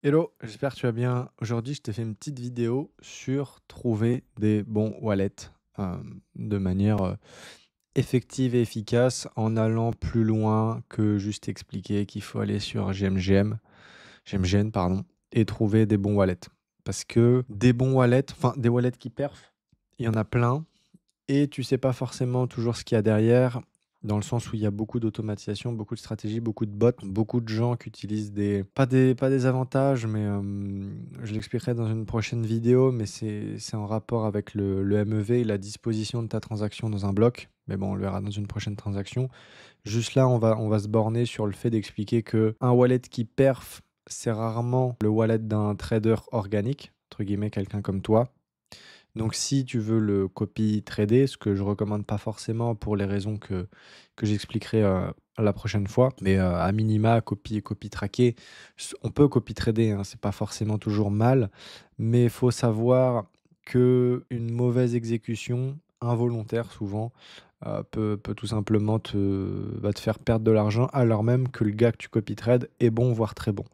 Hello, j'espère que tu vas bien. Aujourd'hui, je t'ai fait une petite vidéo sur trouver des bons wallets de manière effective et efficace en allant plus loin que juste expliquer qu'il faut aller sur GMGN, pardon, et trouver des bons wallets. Parce que des bons wallets, enfin des wallets qui perfent, il y en a plein et tu sais pas forcément toujours ce qu'il y a derrière, dans le sens où il y a beaucoup d'automatisation, beaucoup de stratégies, beaucoup de bots, beaucoup de gens qui utilisent des pas des avantages, mais je l'expliquerai dans une prochaine vidéo, mais c'est en rapport avec le MEV et la disposition de ta transaction dans un bloc. Mais bon, on le verra dans une prochaine transaction. Juste là, on va se borner sur le fait d'expliquer que un wallet qui perf, c'est rarement le wallet d'un trader organique, entre guillemets, quelqu'un comme toi. Donc si tu veux le copy trader, ce que je recommande pas forcément pour les raisons que j'expliquerai, la prochaine fois, mais, à minima copy tracker, on peut copy trader, hein, c'est pas forcément toujours mal, mais il faut savoir que une mauvaise exécution, involontaire souvent, peut tout simplement te faire perdre de l'argent, alors même que le gars que tu copy trade est bon, voire très bon.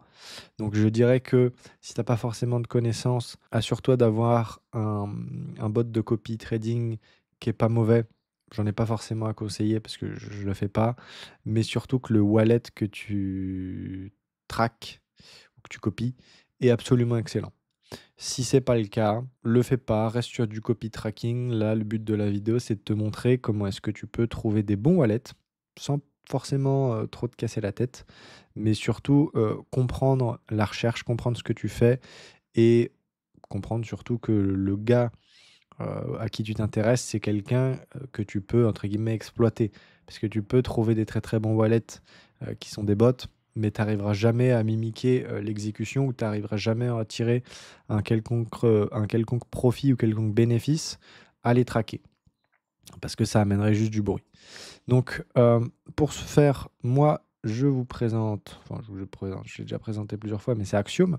Donc je dirais que si tu as pas forcément de connaissances, assure-toi d'avoir un bot de copy trading qui est pas mauvais. J'en ai pas forcément à conseiller parce que je le fais pas, mais surtout que le wallet que tu traques ou que tu copies est absolument excellent. Si c'est pas le cas, le fais pas, reste sur du copy tracking. Là, le but de la vidéo, c'est de te montrer comment est-ce que tu peux trouver des bons wallets sans forcément trop te casser la tête, mais surtout comprendre la recherche, comprendre ce que tu fais et comprendre surtout que le gars à qui tu t'intéresses, c'est quelqu'un que tu peux, entre guillemets, exploiter. Parce que tu peux trouver des très très bons wallets qui sont des bots, mais tu n'arriveras jamais à mimiquer l'exécution ou tu n'arriveras jamais à tirer un quelconque profit ou quelconque bénéfice à les traquer. Parce que ça amènerait juste du bruit. Donc, pour ce faire, moi, je vous présente, enfin, je vous présente, je l'ai déjà présenté plusieurs fois, mais c'est Axiom.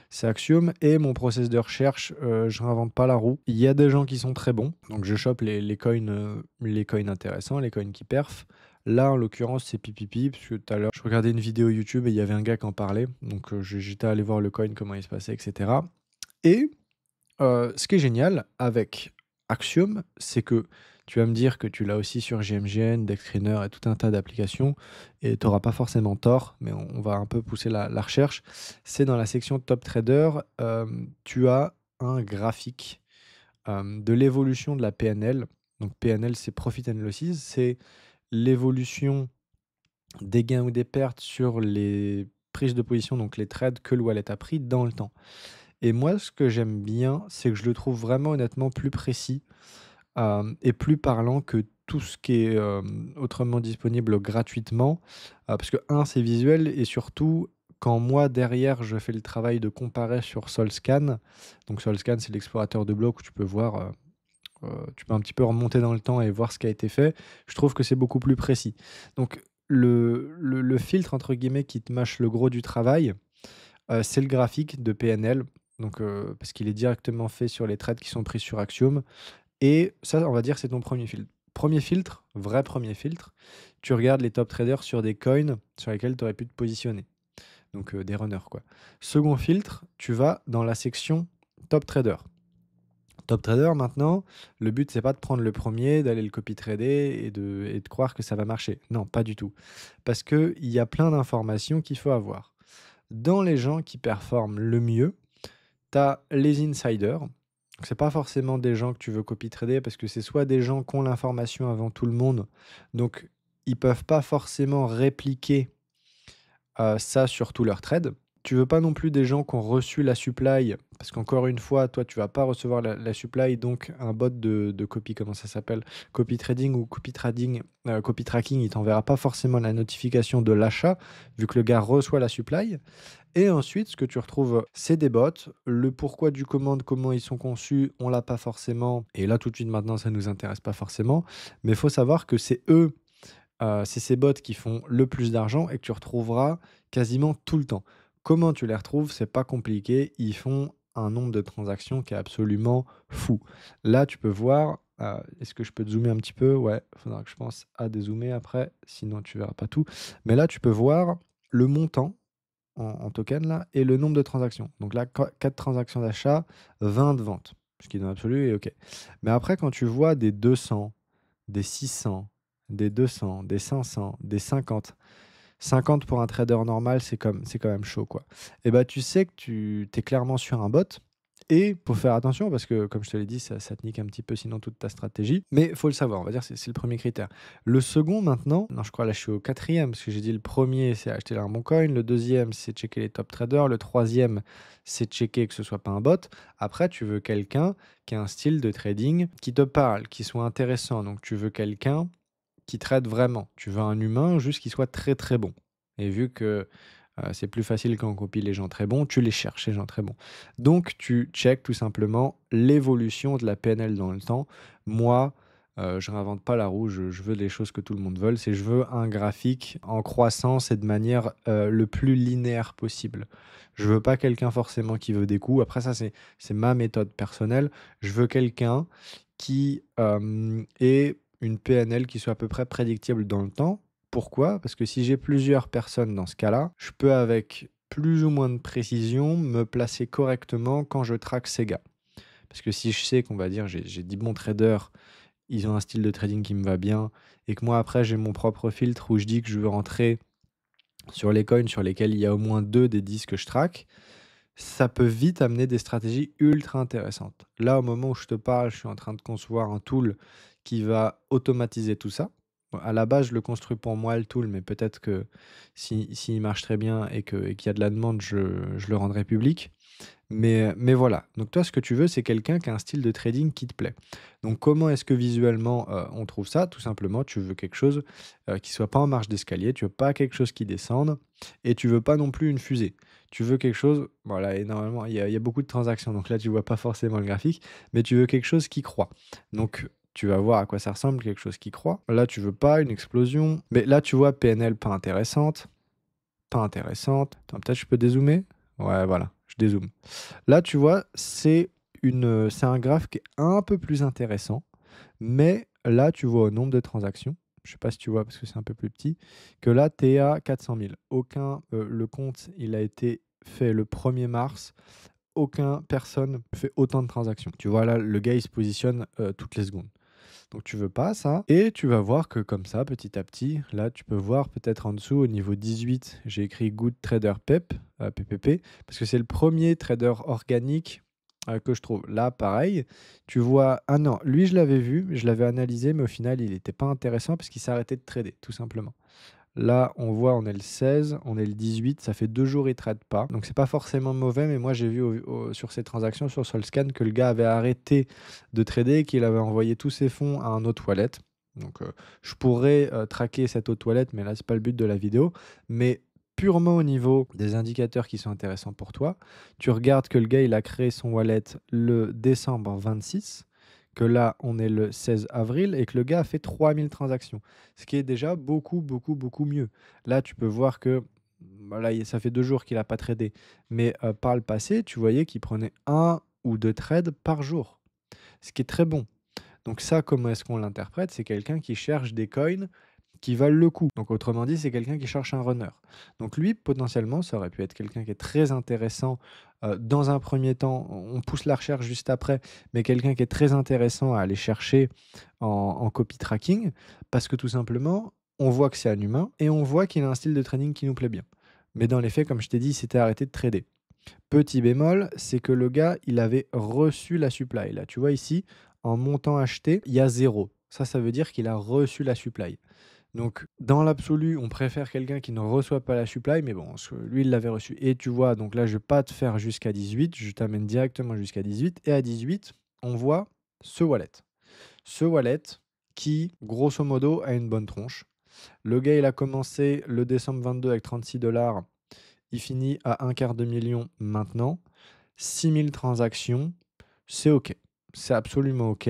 C'est Axiom et mon process de recherche, je réinvente pas la roue. Il y a des gens qui sont très bons, donc je chope les coins intéressants, les coins qui perfent. Là, en l'occurrence, c'est Pipipi, parce que tout à l'heure, je regardais une vidéo YouTube et il y avait un gars qui en parlait, donc j'étais allé voir le coin, comment il se passait, et cetera. Et ce qui est génial avec Axiom, c'est que tu vas me dire que tu l'as aussi sur GMGN, Dextrainer et tout un tas d'applications et tu auras pas forcément tort, mais on va un peu pousser la recherche. C'est dans la section Top Trader, tu as un graphique, de l'évolution de la PNL. Donc PNL, c'est Profit and Losses, c'est l'évolution des gains ou des pertes sur les prises de position, donc les trades que le wallet a pris dans le temps. Et moi, ce que j'aime bien, c'est que je le trouve vraiment honnêtement plus précis, et plus parlant que tout ce qui est, autrement disponible gratuitement. Parce que un, c'est visuel et surtout, quand moi derrière je fais le travail de comparer sur Solscan, donc Solscan, c'est l'explorateur de blocs où tu peux voir, tu peux un petit peu remonter dans le temps et voir ce qui a été fait. Je trouve que c'est beaucoup plus précis. Donc le «filtre» entre guillemets qui te mâche le gros du travail, c'est le graphique de PNL, donc parce qu'il est directement fait sur les trades qui sont pris sur Axiom et ça, on va dire, c'est ton premier filtre. Premier filtre, vrai premier filtre, tu regardes les top traders sur des coins sur lesquels tu aurais pu te positionner, donc des runners, quoi. Second filtre, tu vas dans la section top trader. Top trader maintenant, le but c'est pas de prendre le premier, d'aller le copy trader et de croire que ça va marcher. Non, pas du tout. Parce qu'il y a plein d'informations qu'il faut avoir. Dans les gens qui performent le mieux, tu as les insiders. C'est pas forcément des gens que tu veux copy trader parce que c'est soit des gens qui ont l'information avant tout le monde, donc ils peuvent pas forcément répliquer ça sur tous leurs trades. Tu veux pas non plus des gens qui ont reçu la supply, parce qu'encore une fois, toi, tu vas pas recevoir la supply, donc un bot de copy, comment ça s'appelle? Copy trading ou copy tracking, il t'enverra pas forcément la notification de l'achat, vu que le gars reçoit la supply. Et ensuite, ce que tu retrouves, c'est des bots. Le pourquoi du comment ils sont conçus, on l'a pas forcément. Et là, tout de suite, maintenant, ça nous intéresse pas forcément. Mais il faut savoir que c'est eux, c'est ces bots qui font le plus d'argent et que tu retrouveras quasiment tout le temps. Comment tu les retrouves? C'est pas compliqué. Ils font un nombre de transactions qui est absolument fou. Là, tu peux voir, est-ce que je peux te zoomer un petit peu? Ouais, il faudra que je pense à dézoomer après, sinon tu verras pas tout. Mais là, tu peux voir le montant en token là, et le nombre de transactions. Donc là, 4 transactions d'achat, 20 de vente, ce qui dans l'absolu est OK. Mais après, quand tu vois des 200, des 600, des 200, des 500, des 50, 50 pour un trader normal, c'est quand même chaud, quoi. Et bah, tu sais que tu es clairement sur un bot. Et faut faire attention parce que, comme je te l'ai dit, ça te nique un petit peu sinon toute ta stratégie. Mais il faut le savoir, on va dire, c'est le premier critère. Le second maintenant, non, je crois là je suis au quatrième, parce que j'ai dit le premier c'est acheter un bon coin, le deuxième c'est checker les top traders, le troisième c'est checker que ce soit pas un bot. Après, tu veux quelqu'un qui a un style de trading qui te parle, qui soit intéressant. Donc tu veux quelqu'un qui trade vraiment. Tu veux un humain juste qui soit très très bon. Et vu que c'est plus facile quand on copie les gens très bons, tu les cherches, les gens très bons. Donc tu checkes tout simplement l'évolution de la PNL dans le temps. Moi, je réinvente pas la roue, je veux des choses que tout le monde veut. C'est je veux un graphique en croissance et de manière le plus linéaire possible. Je veux pas quelqu'un forcément qui veut des coups. Après ça, c'est ma méthode personnelle. Je veux quelqu'un qui ait une PNL qui soit à peu près prédictible dans le temps. Pourquoi? Parce que si j'ai plusieurs personnes dans ce cas-là, je peux avec plus ou moins de précision me placer correctement quand je traque ces gars. Parce que si je sais qu'on va dire j'ai 10 bons traders, ils ont un style de trading qui me va bien, et que moi après j'ai mon propre filtre où je dis que je veux rentrer sur les coins sur lesquels il y a au moins 2 des 10 que je traque, ça peut vite amener des stratégies ultra intéressantes. Là, au moment où je te parle, je suis en train de concevoir un tool qui va automatiser tout ça. Bon, à la base, je le construis pour moi, le tool, mais peut-être que s'il marche très bien et qu'il y a de la demande, je le rendrai public. Mais voilà. Donc toi, ce que tu veux, c'est quelqu'un qui a un style de trading qui te plaît. Donc comment est-ce que visuellement on trouve ça? Tout simplement, tu veux quelque chose qui soit pas en marche d'escalier, tu veux pas quelque chose qui descende, et tu veux pas non plus une fusée. Tu veux quelque chose, voilà, et normalement, il y a beaucoup de transactions, donc là, tu vois pas forcément le graphique, mais tu veux quelque chose qui croît. Donc tu vas voir à quoi ça ressemble, quelque chose qui croît. Là, tu veux pas une explosion, mais là, tu vois PNL pas intéressante, pas intéressante. Attends, peut-être je peux dézoomer? Ouais, voilà, je dézoome. Là, tu vois, c'est un graphe qui est un peu plus intéressant, mais là, tu vois au nombre de transactions, je sais pas si tu vois parce que c'est un peu plus petit, que là, tu es à 400 000. Le compte, il a été fait le 1er mars, personne fait autant de transactions. Tu vois, là, le gars, il se positionne toutes les secondes. Donc tu veux pas ça. Et tu vas voir que comme ça, petit à petit, là, tu peux voir peut-être en dessous, au niveau 18, j'ai écrit Good Trader PEP, PPP, parce que c'est le premier trader organique que je trouve. Là, pareil, tu vois, ah non, lui, je l'avais vu, je l'avais analysé, mais au final, il n'était pas intéressant parce qu'il s'arrêtait de trader, tout simplement. Là, on voit, on est le 16, on est le 18, ça fait 2 jours, il ne trade pas. Donc, c'est pas forcément mauvais, mais moi, j'ai vu sur ces transactions, sur Solscan, que le gars avait arrêté de trader et qu'il avait envoyé tous ses fonds à un autre wallet. Donc, je pourrais traquer cette autre wallet, mais là, c'est pas le but de la vidéo. Mais purement au niveau des indicateurs qui sont intéressants pour toi, tu regardes que le gars, il a créé son wallet le décembre 26, que là, on est le 16 avril et que le gars a fait 3000 transactions. Ce qui est déjà beaucoup, beaucoup, beaucoup mieux. Là, tu peux voir que voilà, ça fait 2 jours qu'il n'a pas tradé. Mais par le passé, tu voyais qu'il prenait 1 ou 2 trades par jour. Ce qui est très bon. Donc ça, comment est-ce qu'on l'interprète? C'est quelqu'un qui cherche des coins qui valent le coup. Donc autrement dit, c'est quelqu'un qui cherche un runner. Donc lui, potentiellement, ça aurait pu être quelqu'un qui est très intéressant dans un premier temps. On pousse la recherche juste après, mais quelqu'un qui est très intéressant à aller chercher en copy tracking, parce que tout simplement, on voit que c'est un humain et on voit qu'il a un style de trading qui nous plaît bien. Mais dans les faits, comme je t'ai dit, il s'était arrêté de trader. Petit bémol, c'est que le gars, il avait reçu la supply. Là, tu vois ici, en montant acheté, il y a 0. Ça veut dire qu'il a reçu la supply. Donc, dans l'absolu, on préfère quelqu'un qui ne reçoit pas la supply, mais bon, lui, il l'avait reçu. Et tu vois, donc là, je ne vais pas te faire jusqu'à 18, je t'amène directement jusqu'à 18. Et à 18, on voit ce wallet. Ce wallet qui, grosso modo, a une bonne tronche. Le gars, il a commencé le décembre 22 avec 36 $. Il finit à 1/4 de million maintenant. 6000 transactions, c'est OK. C'est absolument OK.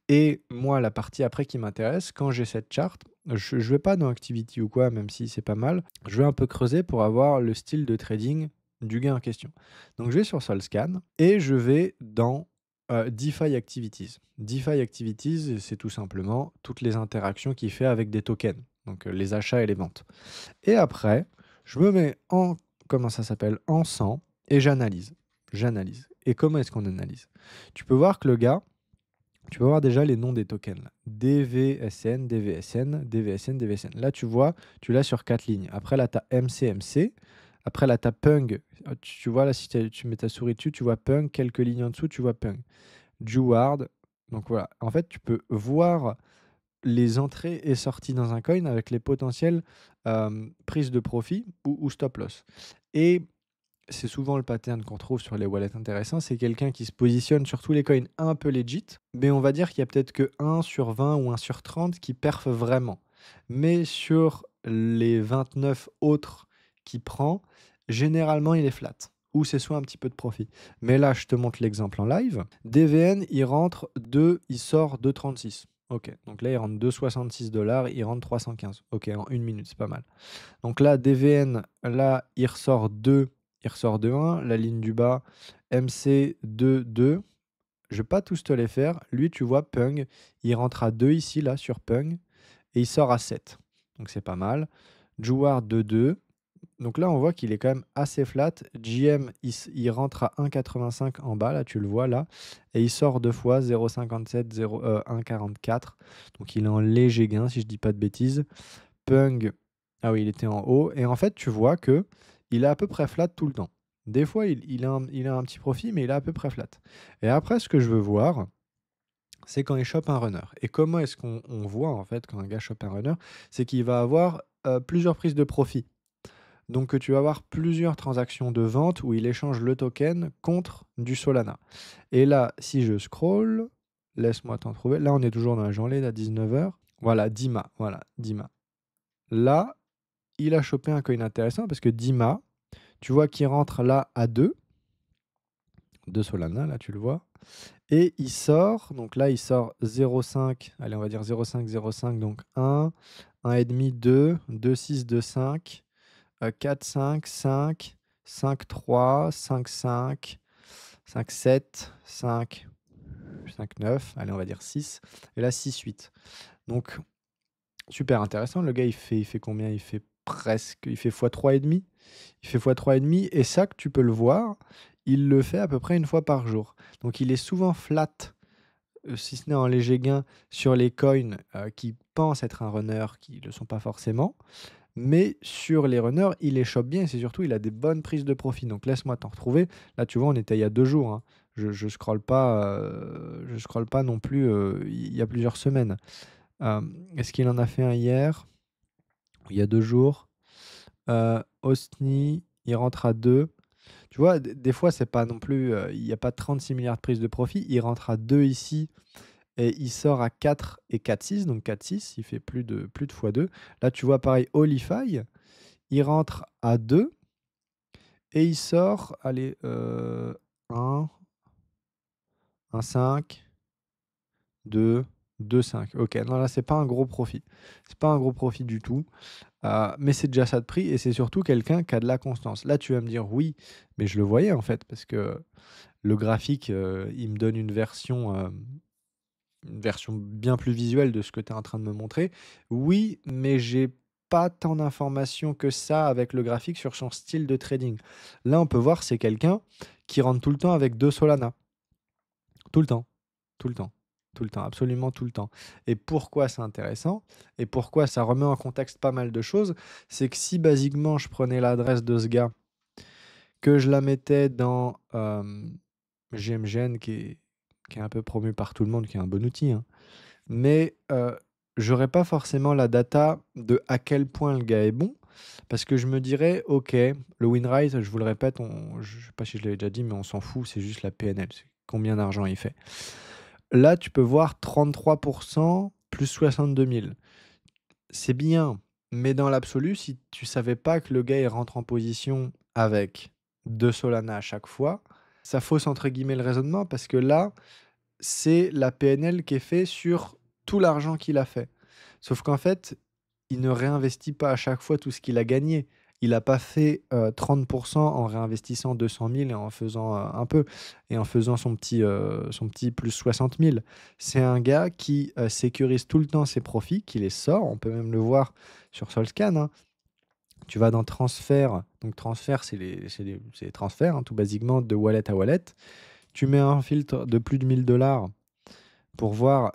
Et moi, la partie après qui m'intéresse, quand j'ai cette charte, je ne vais pas dans Activity ou quoi, même si c'est pas mal. Je vais un peu creuser pour avoir le style de trading du gars en question. Donc, je vais sur Solscan et je vais dans DeFi Activities. DeFi Activities, c'est tout simplement toutes les interactions qu'il fait avec des tokens, donc les achats et les ventes. Et après, je me mets en comment ça s'appelle, en 100 et j'analyse. J'analyse. Et comment est-ce qu'on analyse? Tu peux voir que le gars, tu peux voir déjà les noms des tokens là. DVSN, DVSN, DVSN, DVSN. Là, tu vois, tu l'as sur 4 lignes. Après, là, tu as MCMC. Après, là, tu as Pung. Tu vois, là, si tu mets ta souris dessus, tu vois Pung. Quelques lignes en dessous, tu vois Pung. Jeward. Donc voilà. En fait, tu peux voir les entrées et sorties dans un coin avec les potentielles prises de profit ou stop loss. Et c'est souvent le pattern qu'on trouve sur les wallets intéressants, c'est quelqu'un qui se positionne sur tous les coins un peu legit, mais on va dire qu'il y a peut-être que 1 sur 20 ou 1 sur 30 qui perf vraiment. Mais sur les 29 autres qu'il prend, généralement il est flat, ou c'est soit un petit peu de profit. Mais là, je te montre l'exemple en live. DVN, il rentre 2, il sort 2,36. Ok, donc là il rentre 2,66 $, il rentre 315. Ok, en 1 minute, c'est pas mal. Donc là, DVN, là, il ressort 2, il ressort de 1. La ligne du bas, MC 2, 2. Je vais pas tous te les faire. Lui, tu vois, Pung, il rentre à 2 ici, là, sur Pung, et il sort à 7. Donc c'est pas mal. Jewar 2, 2. Donc là, on voit qu'il est quand même assez flat. JM, il rentre à 1,85 en bas, là, tu le vois, là. Et il sort deux fois, 0,57, 1,44. Donc il est en léger gain, si je dis pas de bêtises. Pung, ah oui, il était en haut. Et en fait, tu vois que il est à peu près flat tout le temps. Des fois, il a un petit profit, mais il est à peu près flat. Et après, ce que je veux voir, c'est quand il chope un runner. Et comment est-ce qu'on voit, en fait, quand un gars chope un runner? C'est qu'il va avoir plusieurs prises de profit. Donc, tu vas avoir plusieurs transactions de vente où il échange le token contre du Solana. Et là, si je scroll, laisse-moi t'en trouver. Là, on est toujours dans la journée, à 19h. Voilà, Dima. Voilà, Dima. Là, il a chopé un coin intéressant parce que Dima, tu vois qu'il rentre là à 2 Solana, là tu le vois. Et il sort, donc là il sort 0,5, allez on va dire 0,5, 0,5, donc 1, 1,5, 2, 2,6, 2,5, 4, 5, 5, 5, 3, 5, 5, 5, 7, 5, 5, 9, allez on va dire 6, et là 6, 8. Donc super intéressant, le gars il fait combien? Il fait x3,5. Il fait x3,5 et ça que tu peux le voir, il le fait à peu près une fois par jour. Donc il est souvent flat, si ce n'est en léger gain, sur les coins qui pensent être un runner, qui ne le sont pas forcément. Mais sur les runners, il les chope bien et c'est surtout, il a des bonnes prises de profit. Donc laisse-moi t'en retrouver. Là, tu vois, on était il y a 2 jours, hein. Je scrolle pas non plus il y a plusieurs semaines. Est-ce qu'il en a fait un hier? Il y a 2 jours. Osni, il rentre à 2. Tu vois, des fois, c'est pas non plus, il n'y a pas 36 milliards de prises de profit. Il rentre à 2 ici et il sort à 4 et 4,6. Donc 4,6, il fait plus de x2. Là, tu vois, pareil, Olify, il rentre à 2 et il sort, allez, 1, 1,5, 2, 2,5. Ok, non, là, c'est pas un gros profit. C'est pas un gros profit du tout. Mais c'est déjà ça de prix et c'est surtout quelqu'un qui a de la constance. Là, tu vas me dire oui, mais je le voyais en fait parce que le graphique, il me donne une version bien plus visuelle de ce que tu es en train de me montrer. Oui, mais j'ai pas tant d'informations que ça avec le graphique sur son style de trading. Là, on peut voir c'est quelqu'un qui rentre tout le temps avec 2 Solana. Tout le temps, tout le temps, tout le temps, absolument tout le temps. Et pourquoi c'est intéressant et pourquoi ça remet en contexte pas mal de choses, c'est que si basiquement je prenais l'adresse de ce gars, que je la mettais dans GMGN qui est un peu promu par tout le monde, qui est un bon outil, hein, mais j'aurais pas forcément la data de à quel point le gars est bon, parce que je me dirais, ok, le win rate, je vous le répète, je sais pas si je l'avais déjà dit, mais on s'en fout, c'est juste la PNL, c'est combien d'argent il fait. Là, tu peux voir 33% plus 62 000. C'est bien, mais dans l'absolu, si tu savais pas que le gars il rentre en position avec 2 Solana à chaque fois, ça fausse entre guillemets le raisonnement parce que là, c'est la PNL qui est fait sur tout l'argent qu'il a fait. Sauf qu'en fait, il ne réinvestit pas à chaque fois tout ce qu'il a gagné. Il n'a pas fait 30% en réinvestissant 200 000 et en faisant un peu, et en faisant son petit plus 60 000. C'est un gars qui sécurise tout le temps ses profits, qui les sort. On peut même le voir sur Solscan, hein. Tu vas dans transfert. Donc transfert, c'est les transferts, hein, tout basiquement, de wallet à wallet. Tu mets un filtre de plus de 1000 $ pour voir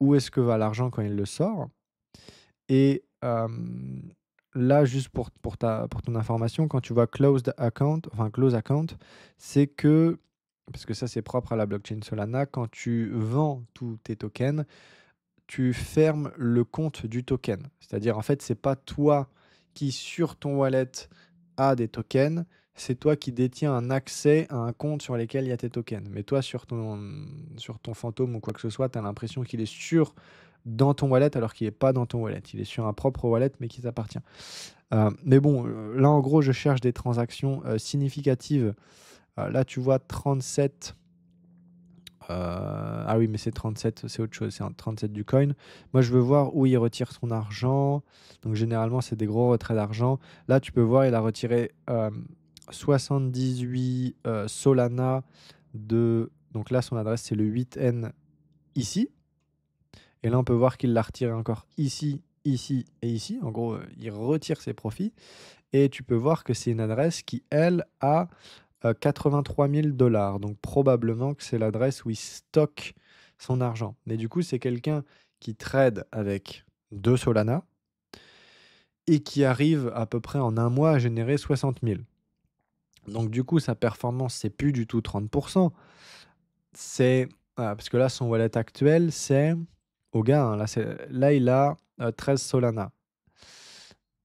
où est-ce que va l'argent quand il le sort. Et là, juste pour ton information, quand tu vois closed account, enfin close account, c'est que, parce que ça c'est propre à la blockchain Solana, quand tu vends tous tes tokens, tu fermes le compte du token. C'est-à-dire, en fait, c'est pas toi qui, sur ton wallet, a des tokens, c'est toi qui détiens un accès à un compte sur lequel il y a tes tokens. Mais toi, sur ton fantôme ou quoi que ce soit, tu as l'impression qu'il est dans ton wallet alors qu'il n'est pas dans ton wallet. Il est sur un propre wallet mais qui t'appartient. Mais bon, là, en gros, je cherche des transactions significatives. Là, tu vois 37. Ah oui, mais c'est 37, c'est autre chose, c'est un 37 du coin. Moi, je veux voir où il retire son argent. Donc, généralement, c'est des gros retraits d'argent. Là, tu peux voir, il a retiré 78 Solana de. Donc là, son adresse, c'est le 8N ici. Et là, on peut voir qu'il l'a retiré encore ici, ici et ici. En gros, il retire ses profits. Et tu peux voir que c'est une adresse qui, elle, a 83 000 $. Donc probablement que c'est l'adresse où il stocke son argent. Mais du coup, c'est quelqu'un qui trade avec 2 Solana et qui arrive à peu près en un mois à générer 60 000. Donc du coup, sa performance, c'est plus du tout 30%. C'est parce que là, son wallet actuel, c'est au gars, hein, là, il a 13 Solana.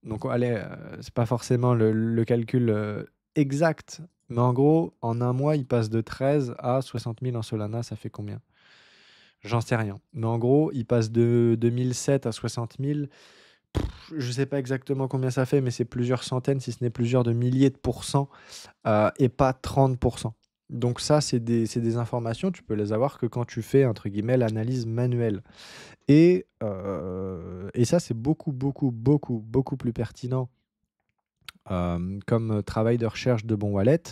Donc, allez, c'est pas forcément le calcul exact, mais en gros, en un mois, il passe de 13 à 60 000 en Solana. Ça fait combien? J'en sais rien. Mais en gros, il passe de 2007 à 60 000. Je sais pas exactement combien ça fait, mais c'est plusieurs centaines, si ce n'est plusieurs de milliers de pourcents, et pas 30%. Donc ça, c'est des informations, tu peux les avoir que quand tu fais, entre guillemets, l'analyse manuelle. Et ça, c'est beaucoup, beaucoup, beaucoup, beaucoup plus pertinent comme travail de recherche de bon wallet,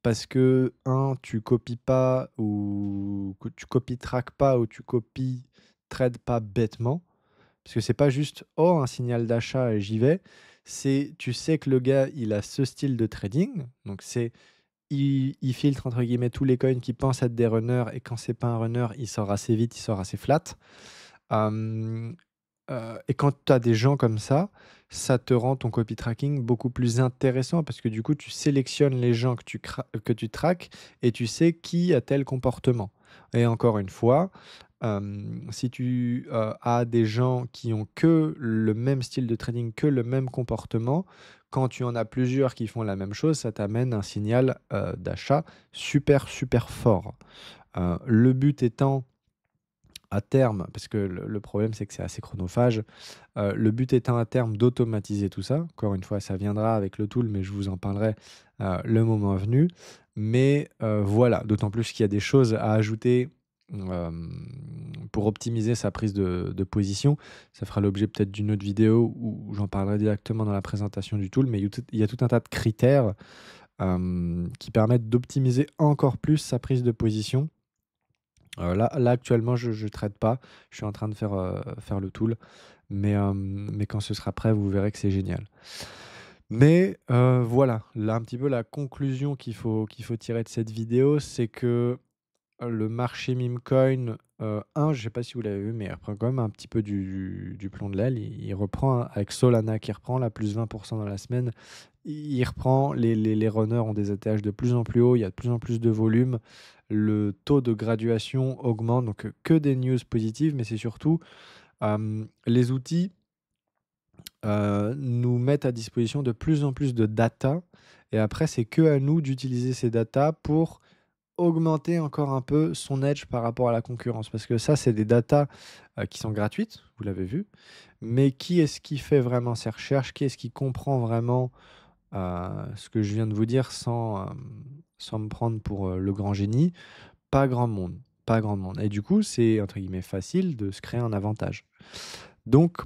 parce que, tu copies pas ou que tu copie-traques pas ou tu copie-trades pas bêtement. Parce que c'est pas juste oh un signal d'achat et j'y vais. C'est tu sais que le gars il a ce style de trading, donc il filtre entre guillemets tous les coins qui pensent être des runners et quand c'est pas un runner, il sort assez vite, il sort assez flat. Hem, et quand tu as des gens comme ça te rend ton copy tracking beaucoup plus intéressant parce que du coup, tu sélectionnes les gens que tu traques et tu sais qui a tel comportement. Et encore une fois, si tu, as des gens qui ont que le même style de trading, que le même comportement, quand tu en as plusieurs qui font la même chose, ça t'amène un signal, d'achat super, super fort. Le but étant à terme, parce que le problème, c'est que c'est assez chronophage. Le but étant à terme d'automatiser tout ça. Encore une fois, ça viendra avec le tool, mais je vous en parlerai le moment venu. Mais voilà, d'autant plus qu'il y a des choses à ajouter pour optimiser sa prise de position. Ça fera l'objet peut-être d'une autre vidéo où j'en parlerai directement dans la présentation du tool, mais il y a tout un tas de critères qui permettent d'optimiser encore plus sa prise de position. Là, actuellement, je ne traite pas. Je suis en train de faire le tool. Mais quand ce sera prêt, vous verrez que c'est génial. Mais voilà, là, un petit peu la conclusion qu'il faut tirer de cette vidéo, c'est que le marché meme coin, je sais pas si vous l'avez vu, mais il reprend quand même un petit peu du plomb de l'aile. Il reprend avec Solana qui reprend la plus 20% dans la semaine. Il reprend, les runners ont des ATH de plus en plus haut, il y a de plus en plus de volume. Le taux de graduation augmente, donc que des news positives, mais c'est surtout les outils nous mettent à disposition de plus en plus de data. Et après, c'est que à nous d'utiliser ces data pour augmenter encore un peu son edge par rapport à la concurrence. Parce que ça, c'est des datas qui sont gratuites, vous l'avez vu. Mais qui est-ce qui fait vraiment ces recherches? Qui est-ce qui comprend vraiment ce que je viens de vous dire sans me prendre pour le grand génie? Pas grand monde. Pas grand monde. Et du coup, c'est entre guillemets facile de se créer un avantage. Donc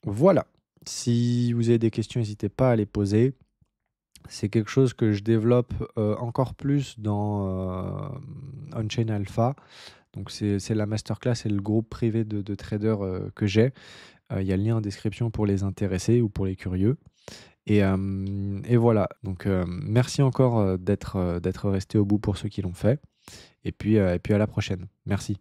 voilà. Si vous avez des questions, n'hésitez pas à les poser. C'est quelque chose que je développe encore plus dans On-Chain Alpha. Donc c'est la masterclass et le groupe privé de traders que j'ai. Il y a le lien en description pour les intéressés ou pour les curieux. Et voilà, donc merci encore, d'être resté au bout pour ceux qui l'ont fait et puis à la prochaine. Merci.